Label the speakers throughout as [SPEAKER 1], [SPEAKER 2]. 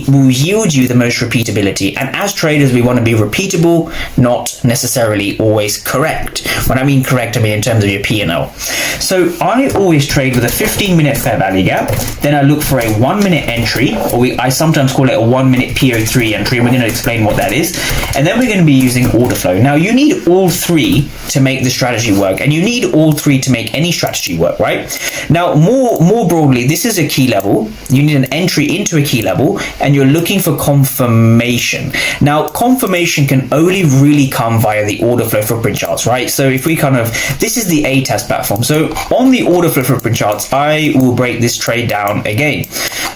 [SPEAKER 1] will yield you the most repeatability. And as traders, we want to be repeatable, not necessarily always correct. When I mean correct, I mean in terms of your P&L. So I always trade with a 15-minute fair value gap. Then I look for a 1-minute entry, or I sometimes call it a 1-minute PO3 entry, and we're going to explain what that is. And then we're going to be using order flow. Now, you need all three to make the strategy work, and you need all three to make any strategy work, right? Now, more broadly, this is a key level. You need an entry into a key level, and you're looking for confirmation. Now, confirmation can only really come via the order flow footprint charts, right? So if we this is the ATAS platform. So on the order flow footprint charts, I will break this trade down again.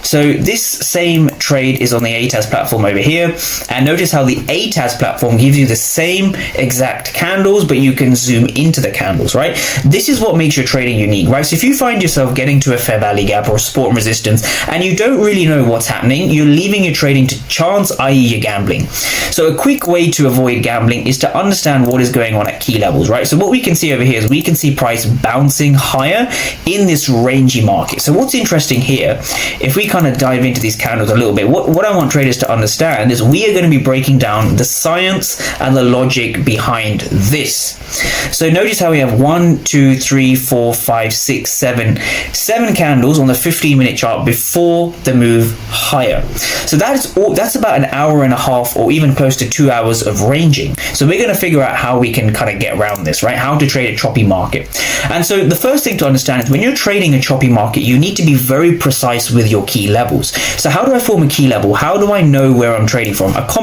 [SPEAKER 1] So this same trade is on the ATAS platform over here, and notice how the ATAS platform gives you the same exact candles, but you can zoom into the candles, right? This is what makes your trading unique, right? So if you find yourself getting to a fair value gap or a support and resistance, and you don't really know what's happening, you're leaving your trading to chance, i.e. you're gambling. So a quick way to avoid gambling is to understand what is going on at key levels, right? So what we can see over here is we can see price bouncing higher in this rangy market. So what's interesting here, if we kind of dive into these candles a little bit, what I want traders to understand is we are going to be breaking down the science and the logic behind this. So notice how we have 1, 2, 3, 4, 5, 6, 7 candles on the 15-minute chart before the move higher. So that's about an hour and a half, or even close to 2 hours of ranging. So we're going to figure out how we can kind of get around this, right? How to trade a choppy market. And so the first thing to understand is when you're trading a choppy market, you need to be very precise with your key levels. So how do I form a key level? How do I know where I'm trading from? A